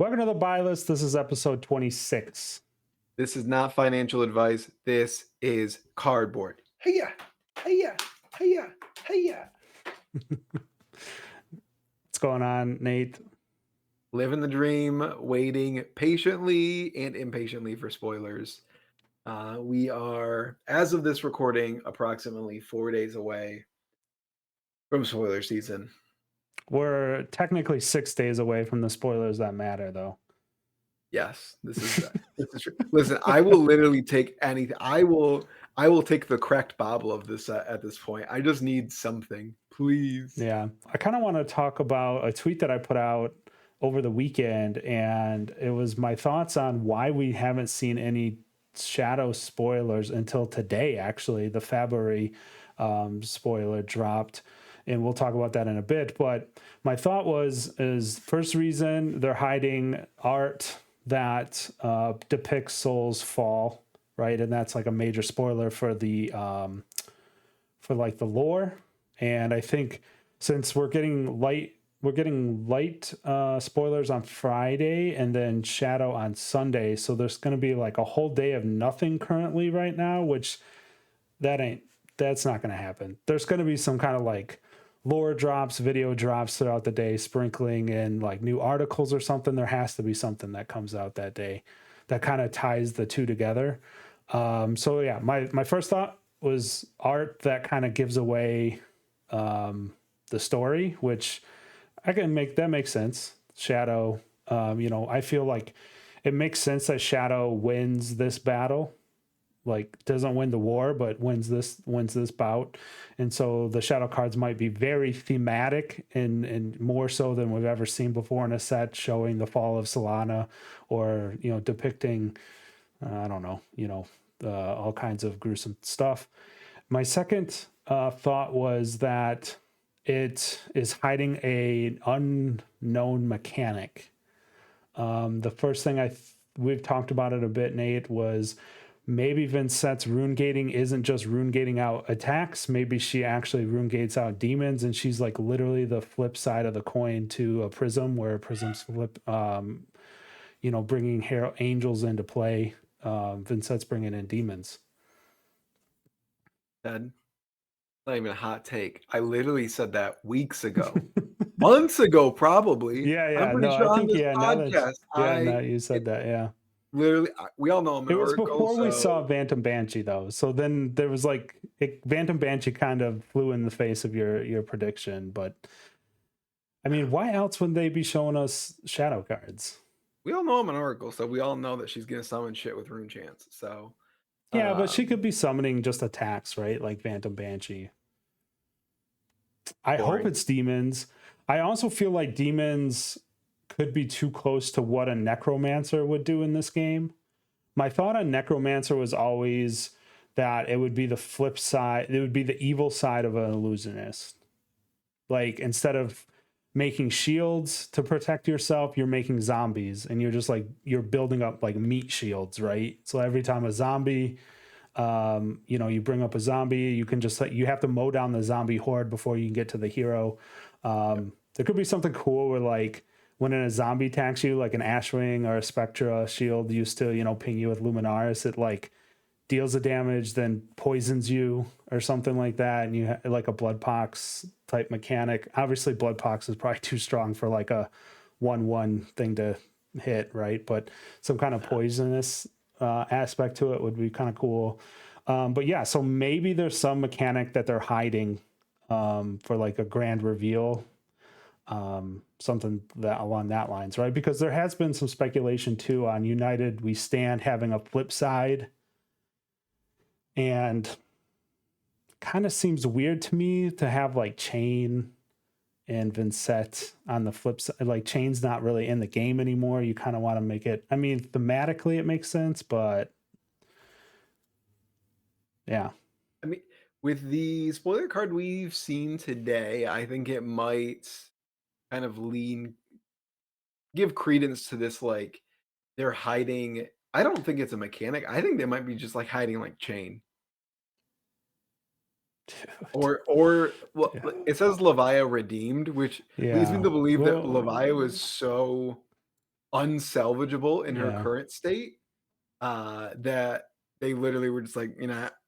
Welcome to the Buylist. This is episode 26. This is not financial advice. This is cardboard. Hey-ya, hey-ya, hey-ya, hey-ya. What's going on, Nate? Living the dream, waiting patiently and impatiently for spoilers. We are, as of this recording, approximately 4 days away from spoiler season. We're technically 6 days away from the spoilers that matter, though. Yes, this is true. Listen, I will literally take anything. I will take the cracked bobble of this at this point. I just need something, please. Yeah. I kind of want to talk about a tweet that I put out over the weekend, and it was my thoughts on why we haven't seen any shadow spoilers until today. Actually, the February spoiler dropped, and we'll talk about that in a bit. But my thought is first reason they're hiding art that depicts Soul's fall, right? And that's like a major spoiler for the for like the lore. And I think since we're getting light spoilers on Friday and then shadow on Sunday, so there's going to be like a whole day of nothing currently right now, which that's not going to happen. There's going to be some kind of like lore drops, video drops throughout the day, sprinkling in like new articles or something. There has to be something that comes out that day that kind of ties the two together. So yeah, my first thought was art that kind of gives away the story, which I can make that makes sense. Shadow, I feel like it makes sense that Shadow wins this battle, like doesn't win the war, but wins this bout. And so the shadow cards might be very thematic and more so than we've ever seen before in a set, showing the fall of Solana or depicting I don't know, all kinds of gruesome stuff. My second thought was that it is hiding an unknown mechanic. The first thing we've talked about it a bit, Nate, was maybe Vincett's rune gating isn't just rune gating out attacks. Maybe she actually rune gates out demons, and she's like literally the flip side of the coin to a prism, where prisms flip, bringing angels into play. Vincett's bringing in demons. Ted, not even a hot take. I literally said that weeks ago, months ago, probably. Yeah. I'm pretty No, sure I on think this now podcast, you said that. Yeah. literally, we all know I'm an It was oracle, before we saw so Phantom Banshee, though. So then there was Phantom Banshee kind of flew in the face of your prediction. But I mean, why else would they be showing us shadow cards? we all know I'm an oracle, so we all know that she's gonna summon shit with rune chance. So, Yeah, but she um, could be summoning just attacks, right? Like Phantom Banshee. I hope boring. it's demons. I also feel like demons could be too close to what a necromancer would do in this game. My thought on necromancer was always that it would be the flip side, it would be the evil side of an illusionist. Like instead of making shields to protect yourself, you're making zombies, and you're just like you're building up like meat shields, right? So every time a zombie you bring up a zombie, you can just you have to mow down the zombie horde before you can get to the hero. There could be something cool where like when a zombie attacks you, like an Ashwing or a Spectra shield used to, ping you with Luminaris, it like deals the damage, then poisons you or something like that. And you like a blood pox type mechanic. Obviously blood pox is probably too strong for like a 1/1 thing to hit, right? But some kind of poisonous aspect to it would be kind of cool. But yeah, so maybe there's some mechanic that they're hiding for like a grand reveal, something that along that lines, right? Because there has been some speculation too on United We Stand having a flip side, and kind of seems weird to me to have like Chain and Vincett on the flip side. Like Chain's not really in the game anymore. You kind of want to make it, I mean, thematically it makes sense, but yeah. I mean, with the spoiler card we've seen today, I think it might kind of give credence to this, like, they're hiding. I don't think it's a mechanic. I think they might be just like hiding like chain. Or well, Yeah. it says Levia Redeemed, which leads me Yeah. to believe that Well, Levia was so unsalvageable in her Yeah. current state, that they literally were just like,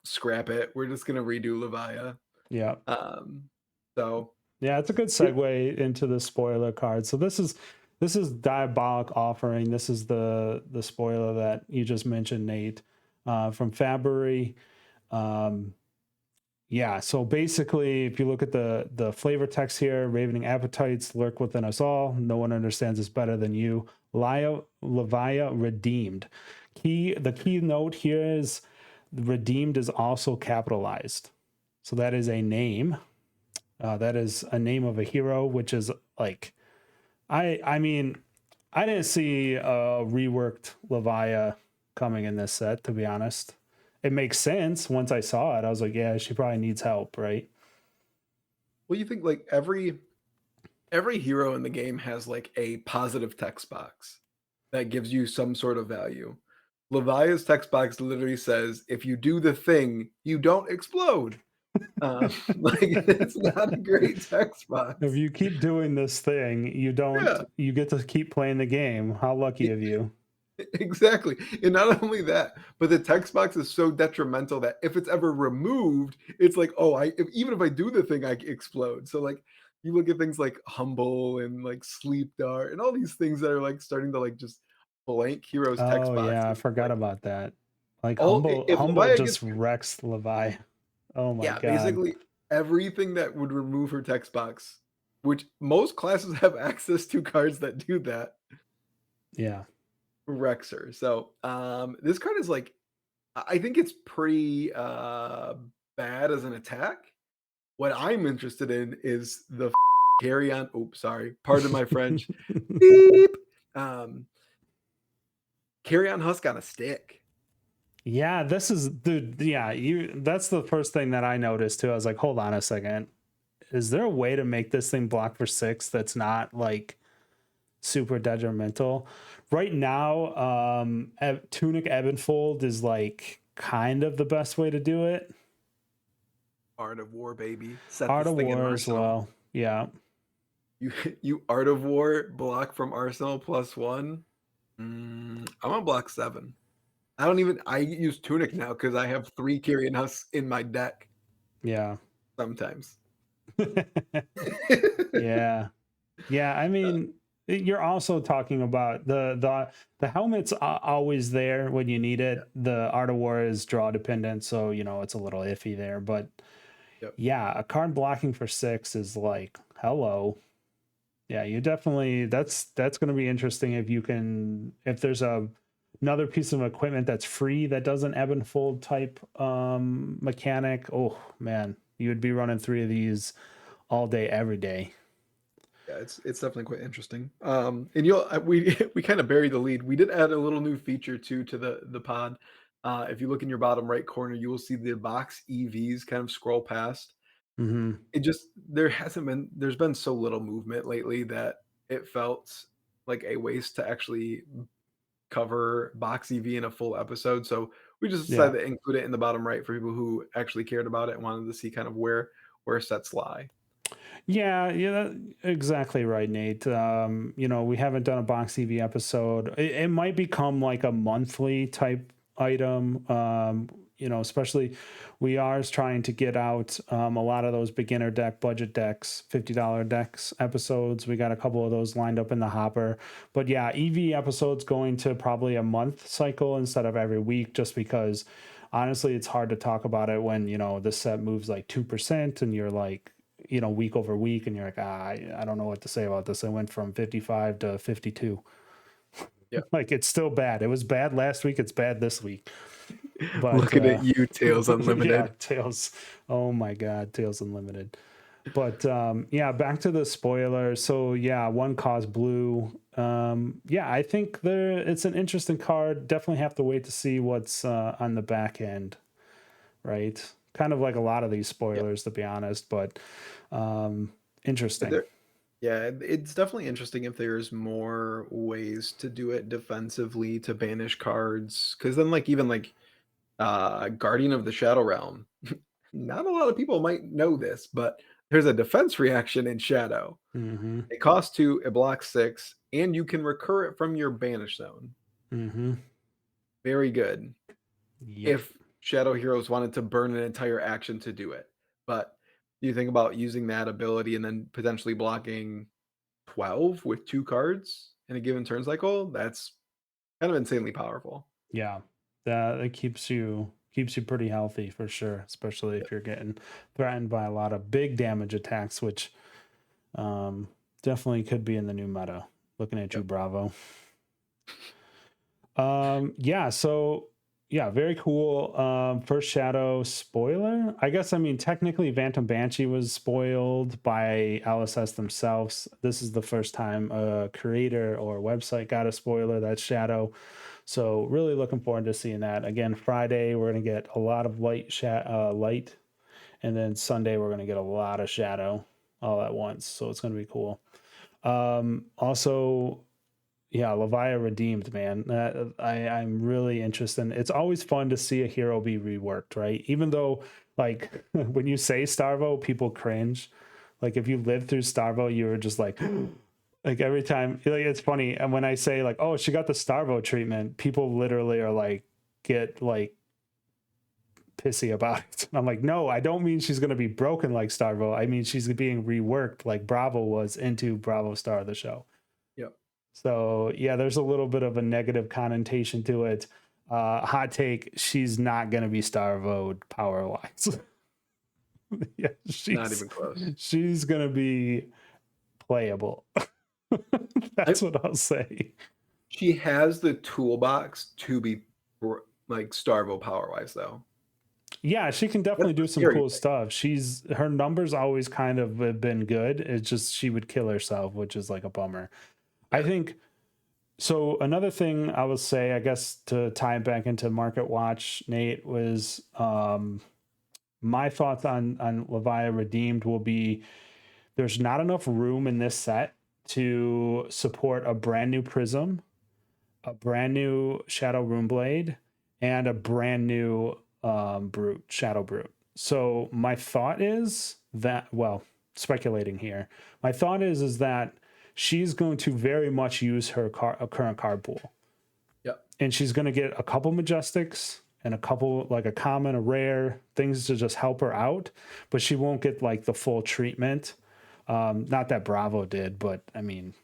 scrap it. We're just gonna redo Levia. Yeah. Um, so Yeah, it's a good it segue into the spoiler card. So this is Diabolic Offering. This is the spoiler that you just mentioned, Nate, from Fabry. Um, yeah, so basically, if you look at the flavor text here, ravening appetites lurk within us all. No one understands us better than you. Levia Redeemed. The key note here is redeemed is also capitalized. So that is a name. That is a name of a hero, which is like I mean, I didn't see a reworked Levia coming in this set, to be honest. It makes sense once I saw it. I was like, yeah, she probably needs help, right? Well, you think like every hero in the game has like a positive text box that gives you some sort of value. Levia's text box literally says, "If you do the thing, you don't explode." Like it's not a great text If box. you keep doing this thing, Yeah, you get to keep playing the game. How lucky of you. exactly. And not only that, but the text box is so detrimental that if it's ever removed, it's like, oh, even if I do the thing, I explode. So like you look at things like humble and like sleep dart and all these things that are like starting to like just blank heroes text Oh yeah, I boxes. forgot Like about that. Like all if Humble Levia gets just wrecks Levi. Oh my yeah, god. basically everything that would remove her text box, which most classes have access to cards that do that, Yeah. wrecks her. So this card is like I think it's pretty, bad as an attack. What I'm interested in is the carry on oops, sorry, pardon my French. Beep. Um, Carry on husk on a stick. Yeah, this is dude. Yeah, you. That's the first thing that I noticed too. I was like, hold on a second. Is there a way to make this thing block for 6 that's not like super detrimental? Right now, Tunic Ebb and Fold is like kind of the best way to do it. Art of War, baby. Set Art this of thing in War as Arsenal. well. Yeah, You you Art of War block from Arsenal +1. I'm on block 7. I use Tunic now because I have 3 Kyrian Husks in my deck yeah, sometimes. yeah, yeah. I mean, you're also talking about the helmet's always there when you need Yeah, it. The Art of War is draw dependent, so it's a little iffy there. But yep. yeah, a card blocking for 6 is like hello. Yeah, you definitely that's going to be interesting if you can if there's another piece of equipment that's free that does an ebb and fold type mechanic. Oh man, you would be running 3 of these all day every day. Yeah, it's definitely quite interesting. And we we kind of buried the lead. We did add a little new feature too to the pod. If you look in your bottom right corner, you will see the box EVs kind of scroll past. Mhm. It just there's been so little movement lately that it felt like a waste to actually cover box EV in a full episode. So we just Yeah. decided to include it in the bottom right for people who actually cared about it and wanted to see kind of where sets lie. Yeah, yeah, exactly right, Nate. We haven't done a box TV episode. It might become like a monthly type item. Especially we are trying to get out a lot of those beginner deck, budget decks, $50 decks episodes. We got a couple of those lined up in the hopper. But yeah, EV episodes going to probably a month cycle instead of every week, just because honestly it's hard to talk about it when the set moves like 2% and you're like week over week, and you're like, I don't know what to say about this. I went from 55 to 52. Yeah. Like, it's still bad. It was bad last week. It's bad this week. But Looking at you, Tails yeah, Unlimited. Tails. Oh my God, Tails Unlimited. But yeah, back to the spoiler. So yeah, one cause blue. Yeah, I think it's an interesting card. Definitely have to wait to see what's on the back end, right? Kind of like a lot of these Yeah. spoilers, to be honest, but interesting. There yeah, it's definitely interesting if there's more ways to do it defensively to banish cards. Because then, like, even like Guardian of the Shadow Realm, not a lot of people might know this, but there's a defense reaction in Shadow. Hmm. It costs 2, it blocks 6. and you can recur it from your banish zone. Mm-hmm. Very good. Yep. If Shadow Heroes wanted to burn an entire action to do it. But you think about using that ability and then potentially blocking 12 with 2 cards in a given turn cycle, that's kind of insanely powerful. Yeah. That keeps you pretty healthy for sure, especially Yep, if you're getting threatened by a lot of big damage attacks, which um, definitely could be in the new meta. Looking at you, yep. Bravo. Yeah, so yeah, very cool. First Shadow spoiler. I guess I mean technically Phantom Banshee was spoiled by LSS themselves. This is the first time a creator or website got a spoiler that's Shadow. So really looking forward to seeing that. Again, Friday we're gonna get a lot of light, and then Sunday we're gonna get a lot of Shadow all at once. So it's gonna be cool. Also, yeah, Levia Redeemed, man. I'm really interested. It's always fun to see a hero be reworked, right? Even though, like, when you say Starvo, people cringe. Like, if you lived through Starvo, you were just like, like every time. Like, it's funny, and when I say like, "Oh, she got the Starvo treatment," people literally are like, get like pissy about it. I'm like, no, I don't mean she's gonna be broken like Starvo. I mean she's being reworked like Bravo was into Bravo Star of the show. Yep. So yeah, there's a little bit of a negative connotation to it. Hot take: she's not going to be Starvo power wise. Yeah, Not even close. she's going to be playable. I That's what I'll say. She has the toolbox to be like Starvo power-wise, though. Yeah, she can That's definitely the do some scary cool thing. stuff. She's her numbers always kind of have been good. It's just she would kill herself, which is like a bummer. I Yeah. think so. Another thing I will say, I guess, to tie it back into Market Watch, Nate, was my thoughts on Levia Redeemed will be there's not enough room in this set to support a brand new Prism, a brand new Shadow Runeblade, and a brand new Brute, Shadow Brute. So my thought is that, well, speculating here, my thought is that she's going to very much use her current card pool, Yep. and she's going to get a couple Majestics and a couple like a common, a rare, things to just help her out, but she won't get like the full treatment. Not that Bravo did, but I mean,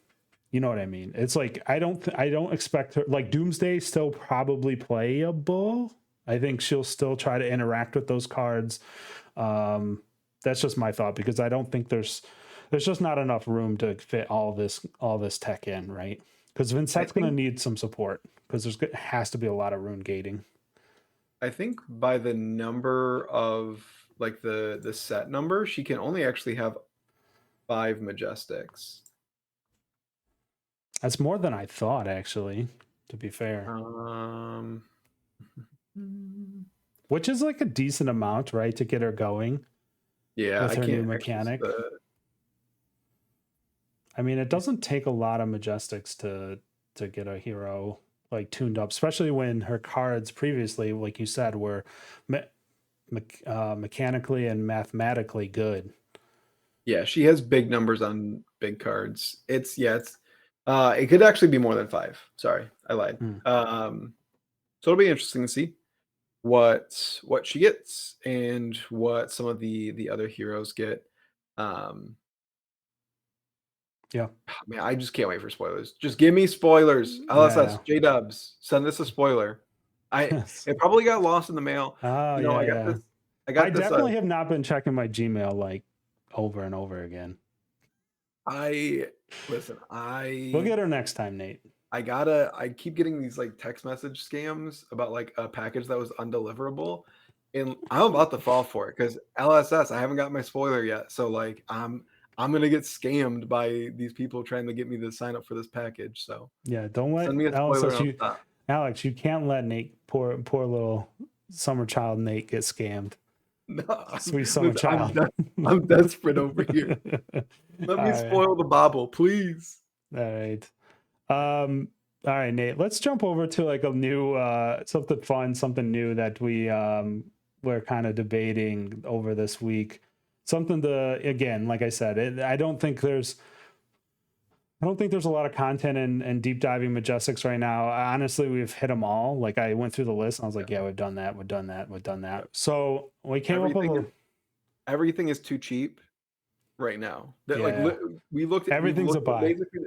you know what I mean. It's like I don't expect her like Doomsday still probably playable. I think she'll still try to interact with those cards. That's just my thought because I don't think there's just not enough room to fit all this tech in, right? Because I Vincett's going to think need some support because has to be a lot of rune gating. I think by the number of like the set number, she can only actually have 5 Majestics. That's more than I thought, actually. To be fair, Um, which is like a decent amount, right, to get her going yeah, with I her new can't access mechanic. the I mean, it doesn't take a lot of Majestics to get a hero like tuned up, especially when her cards previously, like you said, were me- mechanically and mathematically good. yeah, she has big numbers on big cards. It's it could actually be more than 5. Sorry, I lied. Hmm. So it'll be interesting to see what she gets and what some of the other heroes get. Um, Yeah. Man, I just can't wait for spoilers. Just give me spoilers. LSS, Yeah. J Dubs, send us a spoiler. I Yes. It probably got lost in the mail. Oh, You know, yeah, yeah. I I got this definitely have not been checking my Gmail like over and over again. I listen, We'll get her next time, Nate. I keep getting these like text message scams about like a package that was undeliverable. And I'm about to fall for it because LSS, I haven't got my spoiler yet. So like I'm gonna get scammed by these people trying to get me to sign up for this package. So Yeah, don't let send me a spoiler and Alex I'll you stop. Alex, you can't let Nate poor little summer child Nate get scammed. No, Sweet summer listen, child. I'm desperate over here. Let All me right. spoil the bobble, please. All right. Um, all right, Nate. Let's jump over to like a new something fun, something new that we're kind of debating over this week. Something to again, like I said, I don't think there's I don't think there's a lot of content in deep diving Majestics right now. Honestly, we've hit them all. Like I went through the list and I was like, Yeah, yeah, we've done that, we've done that, we've done yeah. that. So we came up with Everything a is everything is too cheap right now. That like yeah, we've everything's a looked at buy. basically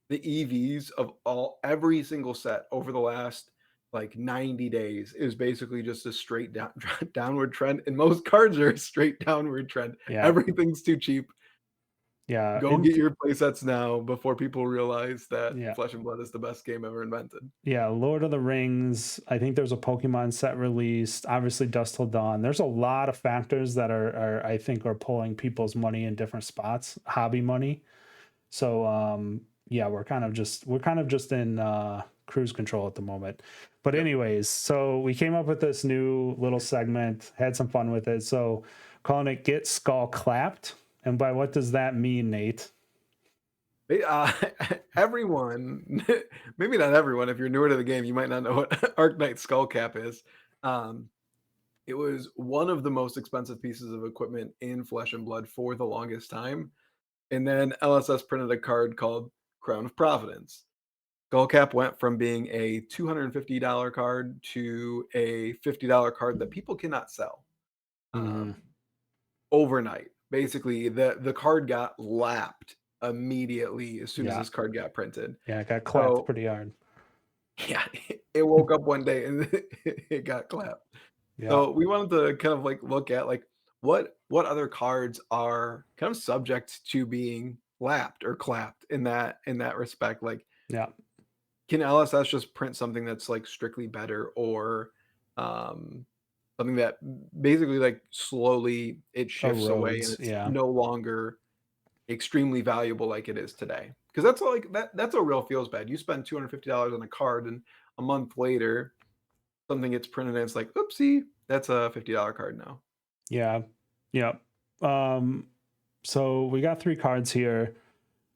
the EVs of every single set over the last like 90 days is basically just a straight down downward trend, and most cards are a straight downward trend. Yeah, Everything's too cheap. yeah, Go get your playsets now before people realize that yeah. Flesh and Blood is the best game ever invented. Yeah, Lord of the Rings. I think there's a Pokemon set released. Obviously, Dust Till Dawn. There's a lot of factors that are I think are pulling people's money in different spots, hobby money. So yeah, we're kind of just in cruise control at the moment. But Yep. anyways, so we came up with this new little segment, had some fun with it. So calling it Get Skull Clapped. And by what does that mean, Nate? Everyone, maybe not everyone. If you're newer to the game, you might not know what Arknight Skullcap is. Um, it was one of the most expensive pieces of equipment in Flesh and Blood for the longest time, and then LSS printed a card called Crown of Providence. Skullcap went from being a $250 card to a $50 card that people cannot sell Hmm. um, overnight. Basically, the card got lapped immediately as soon as Yeah, this card got printed. yeah, it got clapped So, pretty hard. yeah, it woke up one day and it got clapped. Yeah. So, we wanted to kind of, like, look at, like, what other cards are kind of subject to being lapped or clapped in that respect? Like, Yeah. can LSS just print something that's, like, strictly better or, um, something that basically, like, slowly it shifts away and Erodes. it's Yeah. no longer extremely valuable like it is today? Because that's like that's a real feels bad. You spend $250 on a card, and a month later, something gets printed, and it's like, "Oopsie, that's a $50 card now." Yeah. Yeah. Um, so we got three cards here.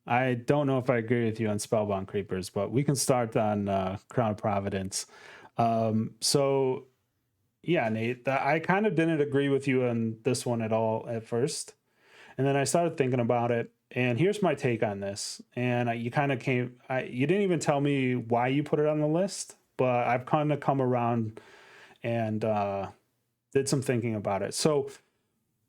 I don't know if I agree with you on Spellbound Creepers, but we can start on Crown of Providence. So yeah, Nate, I kind of didn't agree with you on this one at all at first. And then I started thinking about it. And here's my take on this. And you kind of you didn't even tell me why you put it on the list, but I've kind of come around and did some thinking about it. So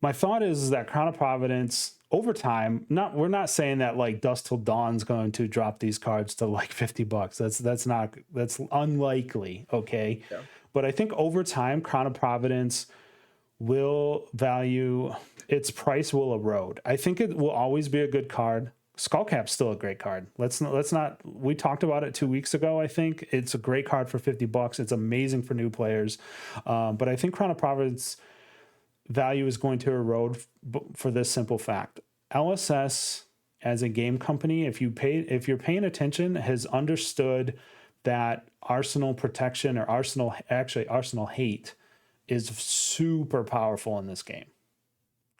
my thought is that Crown of Providence over time, not we're not saying that like Dust Till Dawn's going to drop these cards to like $50. That's unlikely, okay? Yeah. But I think over time, Crown of Providence will value its price will erode. I think it will always be a good card. Skullcap's still a great card. Let's not we talked about it 2 weeks ago. I think it's a great card for $50. It's amazing for new players. But I think Crown of Providence value is going to erode for this simple fact. LSS as a game company, if you're paying attention, has understood that Arsenal protection or Arsenal hate is super powerful in this game.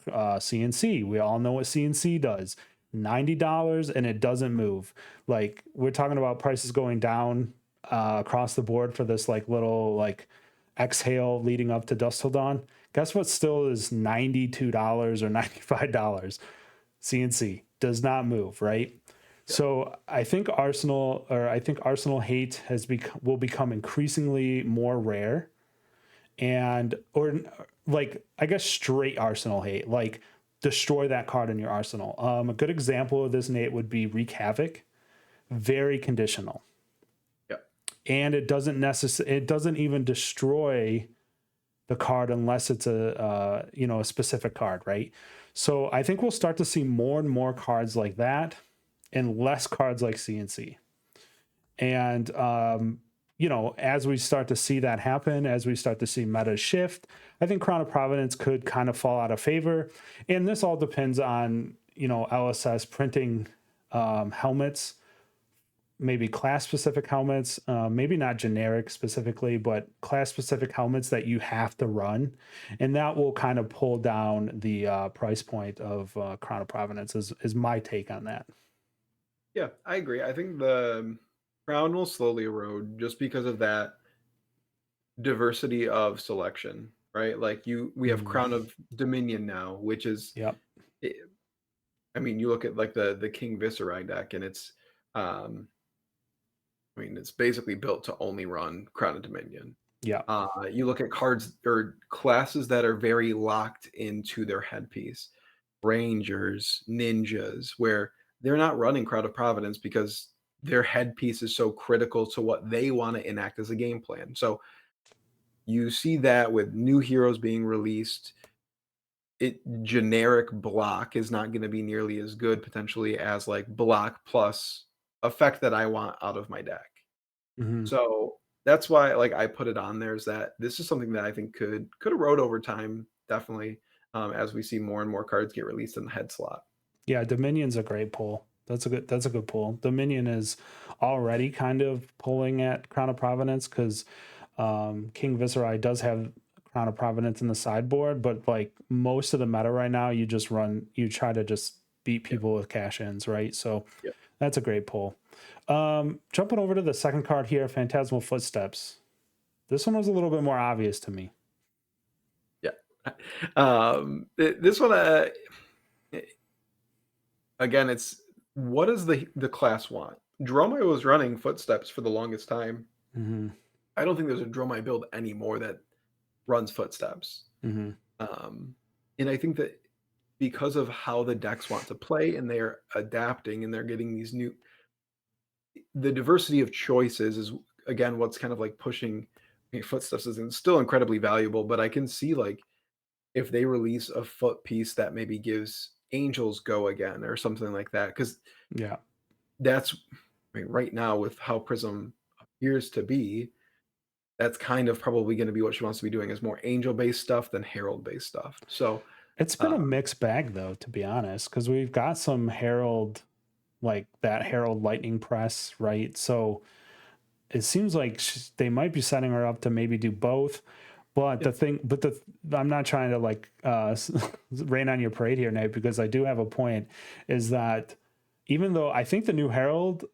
CNC, we all know what CNC does. $90 and it doesn't move. Like we're talking about prices going down across the board for this like little like exhale leading up to Dust Till Dawn. Guess what still is $92 or $95? CNC does not move, right? Yeah. So I think Arsenal hate will become increasingly more rare and or like I guess straight Arsenal hate, like destroy that card in your arsenal. A good example of this, Nate, would be Wreak Havoc. Very conditional, Yeah. and it doesn't even destroy the card unless it's a specific card, right? So I think we'll start to see more and more cards like that, and less cards like CNC. And as we start to see that happen, as we start to see meta shift, I think Crown of Providence could kind of fall out of favor. And this all depends on LSS printing helmets, maybe class specific helmets, maybe not generic specifically, but class specific helmets that you have to run, and that will kind of pull down the price point of Crown of Providence. Is my take on that. Yeah, I agree. I think the crown will slowly erode just because of that diversity of selection, right? Like we have Mm, Crown of Dominion now, which is yep. I mean, you look at like the King Viserai deck, and it's Um, I mean, it's basically built to only run Crown and Dominion. Yeah. You look at cards or classes that are very locked into their headpiece, Rangers, Ninjas, where they're not running Crowd of Providence because their headpiece is so critical to what they want to enact as a game plan. So you see that with new heroes being released, it generic block is not going to be nearly as good potentially as like block plus effect that I want out of my deck. Hmm. So that's why like I put it on there is that this is something that I think could erode over time, definitely, as we see more and more cards get released in the head slot. Yeah, Dominion's a great pull. That's a good pull. Dominion is already kind of pulling at Crown of Providence because King Viserai does have Crown of Providence in the sideboard, but like most of the meta right now, you try to just beat Yep. people with cash ins, right? So Yep. that's a great pull. Jumping over to the second card here, Phantasmal Footsteps. This one was a little bit more obvious to me. Yeah. This one, eh, again, it's what does the class want? Dromai was running footsteps for the longest time. Hmm. I don't think there's a Dromai build anymore that runs footsteps. Hmm. Um, and I think that because of how the decks want to play and they're adapting and they're getting these new the diversity of choices is again what's kind of like pushing footsteps is still incredibly valuable, but I can see like if they release a foot piece that maybe gives angels go again or something like that because Yeah. that's I mean, right now with how Prism appears to be, that's kind of probably going to be what she wants to be doing is more angel based stuff than herald based stuff. So It's been uh, a mixed bag though, to be honest, because we've got some Herald, like that Herald Lightning Press, right? So it seems like they might be setting her up to maybe do both. But yeah, I'm not trying to like rain on your parade here, Nate, because I do have a point. Is that even though I think the new Herald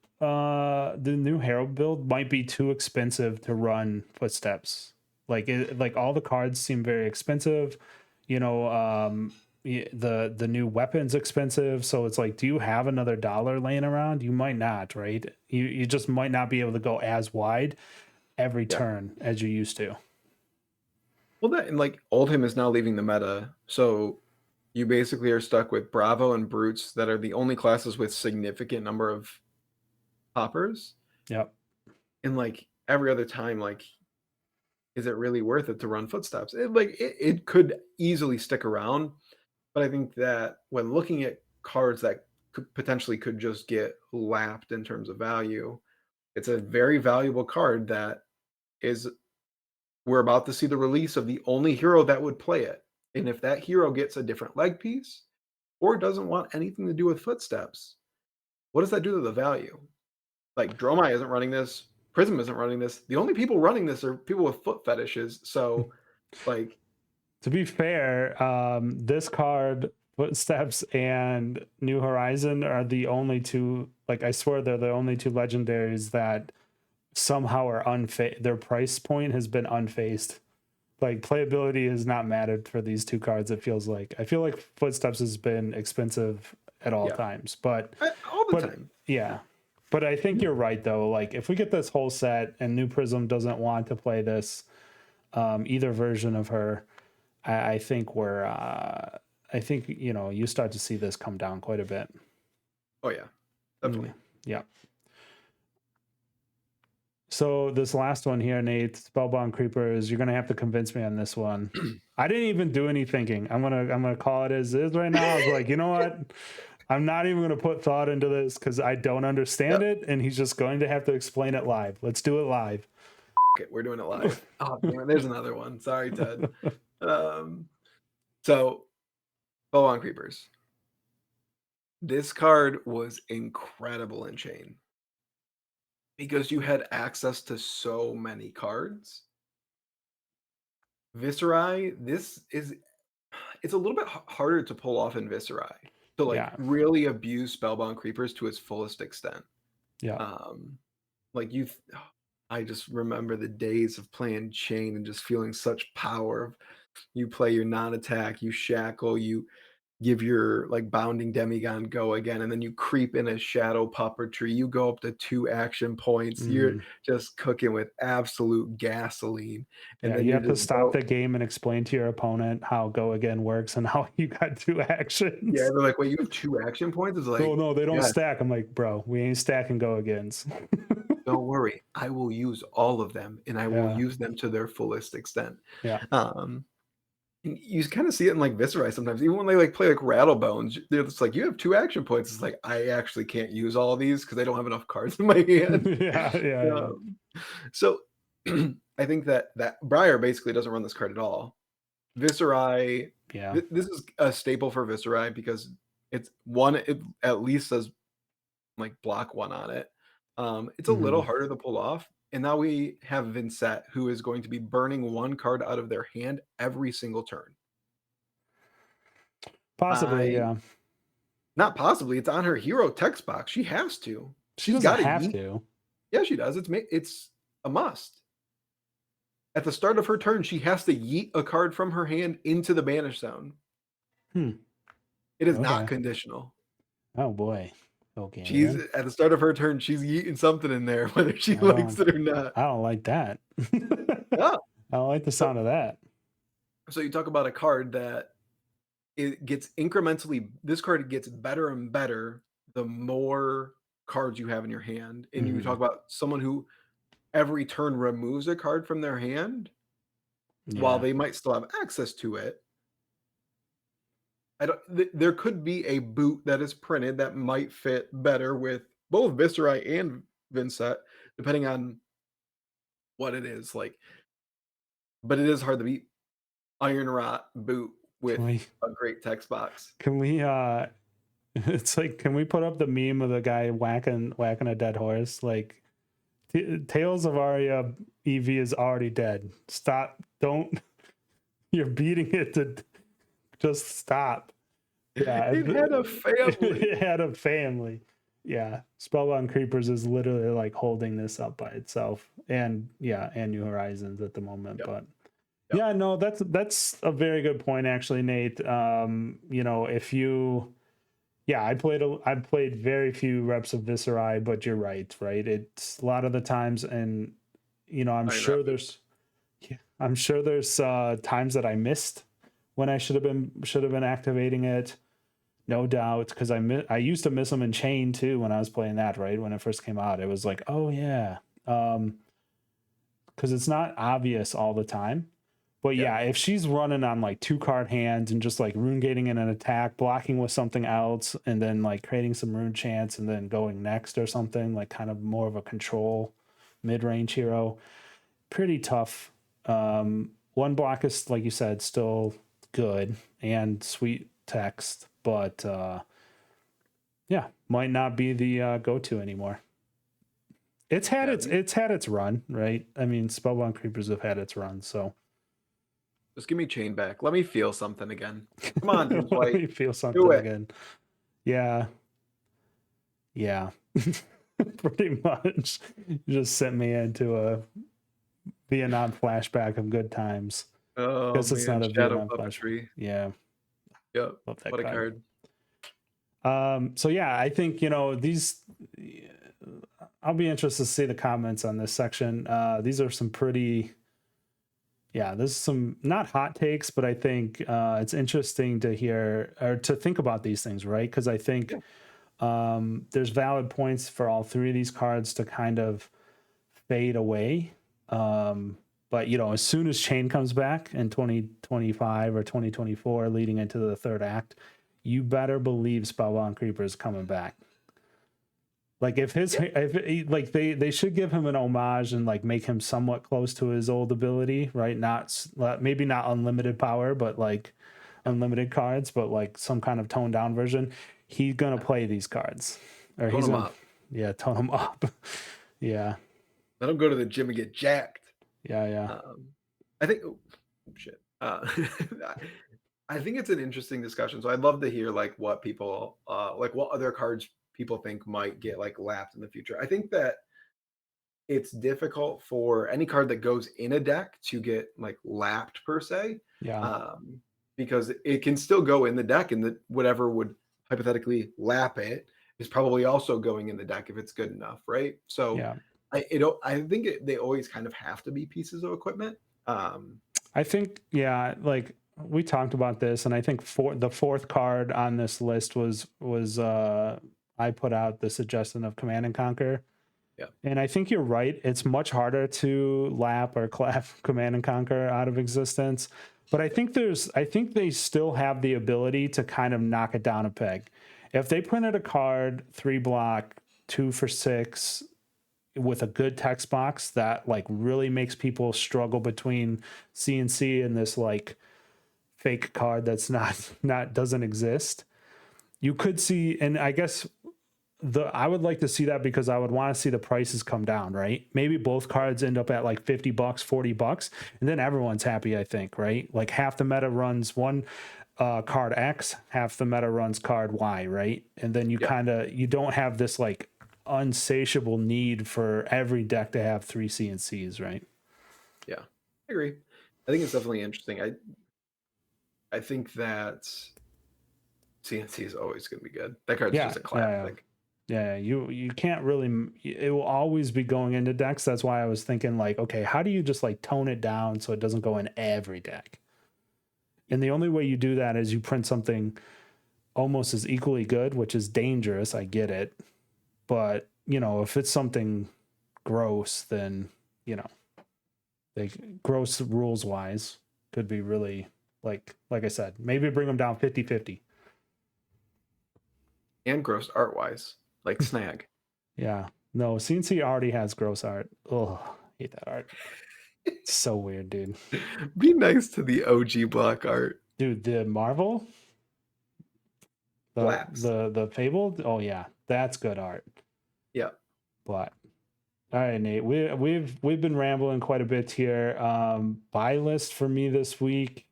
build might be too expensive to run footsteps. Like all the cards seem very expensive. You know, the new weapon's expensive, so it's like, do you have another dollar laying around? You might not, right? You just might not be able to go as wide every yeah. turn as you used to. Well, that and like Oldhim is now leaving the meta, so you basically are stuck with Bravo and Brutes that are the only classes with significant number of poppers. Yep. And like every other time, like, is it really worth it to run footsteps? It could easily stick around, but I think that when looking at cards that could just get lapped in terms of value, it's a very valuable card that is we're about to see the release of the only hero that would play it. And if that hero gets a different leg piece or doesn't want anything to do with footsteps, what does that do to the value? Like Dromai isn't running this, Prism isn't running this. The only people running this are people with foot fetishes. So like To be fair, this card, Footsteps and New Horizon are the only two. Like I swear, they're the only two legendaries that somehow are unfazed. Their price point has been unfazed. Like playability has not mattered for these two cards. It feels like I feel like Footsteps has been expensive at all yeah, times, but all the but time. yeah. But I think you're right though. Like if we get this whole set and New Prism doesn't want to play this either version of her, I think I think you start to see this come down quite a bit. Oh yeah, Mm, definitely. yeah. So this last one here, Nate, Spellbound Creepers, you're gonna have to convince me on this one. I didn't even do any thinking. I'm gonna call it as is right now. I was like, you know what? I'm not even gonna put thought into this because I don't understand Yep. it, and he's just going to have to explain it live. Let's do it live. Okay, we're doing it live. Oh damn it, there's another one. Sorry, Ted. Um so Bow on Creepers. This card was incredible in Chain because you had access to so many cards. Viscerai, this is it's a little bit harder to pull off in Viscerai to like Yeah, really abuse Spellbound Creepers to its fullest extent. yeah. Um, like I just remember the days of playing Chain and just feeling such power. You play your non-attack, you shackle, you give your like bounding demigon go again, and then you creep in a shadow puppetry. You go up to 2 action points. You're Mm. just cooking with absolute gasoline, and Yeah, then you you're have to just stop the game and explain to your opponent how go again works and how you got two yeah. actions. They're like, "Wait, you have 2 action points?" It's No, like, no, they don't yes. stack. I'm like, bro, we ain't stacking go agains. Don't worry, I will use all of them, and I will Yeah, use them to their fullest extent. yeah. Um, and you kinda see it in, like, Viscerai sometimes, even when they, like, play, like, Rattlebones, they're just like, "You have 2 action points." It's like, I actually can't use all of these because I don't have enough cards in my hand. Yeah, yeah, yeah. Um, so, I think that Briar basically doesn't run this card at all. Viscerai Yeah. this is a staple for Viscerai because it's one, it at least says like block one on it. It's a little Mhm. harder to pull off. And now we have Vincent, who is going to be burning one card out of their hand every single turn. Possibly, I yeah. not possibly. It's on her hero text box. She has to. She She's doesn't got to have yeet. to. Yeah, she does. It's a must. At the start of her turn, she has to yeet a card from her hand into the banish zone. Hmm. It is not Okay. conditional. Oh boy. Okay She's then. at the start of her turn. She's yeeting something in there, whether she I likes don't it or not. I don't like that. Yeah. I don't like the So, sound of that. so you talk about a card that it gets incrementally, this card gets better and better the more cards you have in your hand, and you talk Mhm. about someone who every turn removes a card from their hand while Yeah. they might still have access to it. I don't there could be a boot that is printed that might fit better with both Viscerai and Vincent, depending on what it is, like, but it is hard to beat Iron Rot boot Can with we a great text box. can we it's like can we put up the meme of the guy whacking a dead horse? Like Tales of Aria EV is already dead. Stop. Don't you're beating it to just stop. Yeah, It had a family. it had a family. Yeah, Spellbound Creepers is literally like holding this up by itself, and yeah, and New Horizons at the moment. Yep, But yep. yeah, no, that's a very good point, actually, Nate. You know, if you, yeah, I played very few reps of Viscerai, but you're right, right? It's a lot of the times, and you know, Iron Rot boot. yeah, I'm sure there's times that I missed when I should have been activating it. No doubt, because I used to miss them in chain too when I was playing that, right? When it first came out, it was like, oh yeah, because it's not obvious all the time. But Yeah. yeah, if she's running on like 2 card hands and just like rune gating in an attack, blocking with something else, and then like creating some rune chance and then going next or something, like kind of more of a control mid range hero, pretty tough. One block is, like you said, still good and sweet text, but yeah, might not be the go to anymore. Yeah, It's had its run, right? I mean, Spellbound Creepers have had its run, so just give me chain back. Let me feel something again. Come on, Doom let White. me feel Do something it. again. Yeah, yeah, pretty much. You just sent me into a Vietnam flashback of good times. Oh Guess it's man, not a Shadow Vietnam flashback. Puppetry. Yeah, Yep. love that What a card. card. So yeah, I think you know these. I'll be interested to see the comments on this section. These are some pretty, yeah. There's some not hot takes, but I think it's interesting to hear or to think about these things, right? Because I think Yeah. there's valid points for all three of these cards to kind of fade away. But you know, as soon as Chain comes back in 2025 or 2024, leading into the third act, you better believe Spellbound Creeper is coming back. Like if like they should give him an homage and like make him somewhat close to his old ability, right? Not maybe not unlimited power, but like Yeah. unlimited cards, but like some kind of toned down version. He's gonna play these cards, or Tone he's him gonna, up. yeah, tone them up. Yeah, Let him go to the gym and get jacked. yeah, yeah. Um, I think oh, shit. I think it's an interesting discussion. So I'd love to hear like what people like what other cards people think might get like lapped in the future. I think that it's difficult for any card that goes in a deck to get like lapped per se. Yeah. Um, because it can still go in the deck, and that whatever would hypothetically lap it is probably also going in the deck if it's good enough, right? So Yeah. I think they always kind of have to be pieces of equipment. Um, I think, yeah, like we talked about this, and I think for the fourth card on this list was I put out the suggestion of Command and Conquer. yeah, And I think you're right. It's much harder to lap or clap Command and Conquer out of existence. But I think they still have the ability to kind of knock it down a peg. If they printed a card, 3 block, 2 for 6, with a good text box that like really makes people struggle between CNC and this like fake card that's not doesn't exist, you could see, and I guess I would like to see that because I would want to see the prices come down, right? Maybe both cards end up at like $50, $40, and then everyone's happy, I think, right? Like half the meta runs one card X, half the meta runs card Y, right? And then yeah, you don't have this like unsatiable need for every deck to have 3 CNCs, right? yeah. I agree. I think it's definitely interesting. I think that CNC is always going to be good. That card's Yeah, just a yeah, yeah. classic. Yeah, you can't really. It will always be going into decks. That's why I was thinking like, okay, how do you just like tone it down so it doesn't go in every deck? And the only way you do that is you print something almost as equally good, which is dangerous. I get it, but if it's something gross, then you know, like gross rules wise could be really like I said, maybe bring them down 50-50. And gross art wise, like Snag. Yeah. No, CNC already has gross art. Oh, hate that art. It's so weird, dude. Be nice to the OG block art. Dude, the Marvel, the Slaps. the Fabled, oh yeah, that's good art. Yeah. But all right, Nate, we've been rambling quite a bit here. Buy list for me this week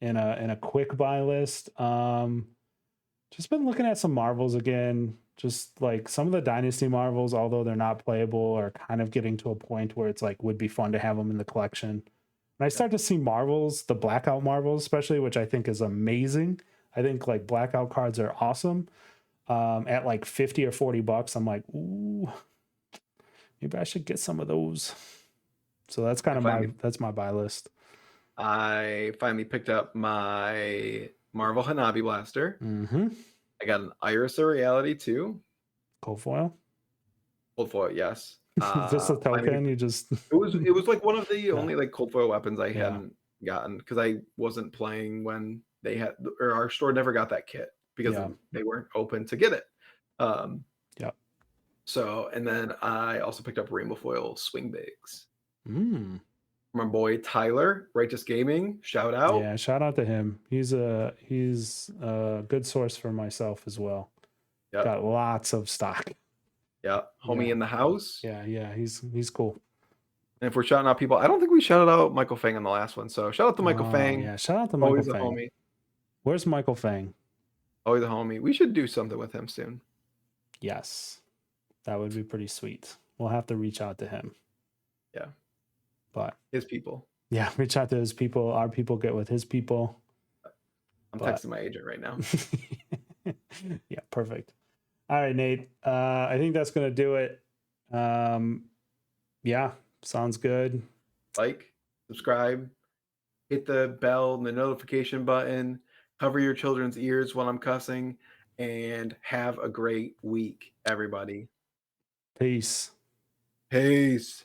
in a quick buy list. Just been looking at some Marvels again. Just like some of the Dynasty Marvels, although they're not playable, are kind of getting to a point where it's like would be fun to have them in the collection. And I Yeah. start to see Marvels, the Blackout Marvels, especially, which I think is amazing. I think like Blackout cards are awesome. At like 50 or $40, I'm like, ooh, maybe I should get some of those. So that's kind I of finally that's my buy list. I finally picked up my Marvel Hanabi Blaster. Mm-hmm. I got an Iris of Reality too. Cold foil. Cold foil, yes. Just a Finally token. You just it was like one of the yeah. only like cold foil weapons I Yeah. hadn't gotten because I wasn't playing when they had, or our store never got that kit because Yeah. they weren't open to get it. Um, Yeah. so and then I also picked up Rainbow Foil Swing Bigs. Mm. My boy Tyler, Righteous Gaming, shout out. Yeah, shout out to him. He's a good source for myself as well. Yep, Got lots of stock. yep. Homie Yeah. in the house. Yeah, he's cool. And if we're shouting out people, I don't think we shouted out Michael Fang on the last one. So shout out to Michael Oh Fang. yeah, shout out to Michael Always a Fang. homie. Where's Michael Fang? Always a homie. We should do something with him soon. Yes, that would be pretty sweet. We'll have to reach out to him. Yeah. But His people. yeah, reach out to his people. Our people get with his people. I'm But texting my agent right now. yeah, perfect. All right, Nate. I think that's gonna do it. Yeah, sounds good. Like, subscribe, hit the bell and the notification button, cover your children's ears while I'm cussing, and have a great week, everybody. Peace. Peace.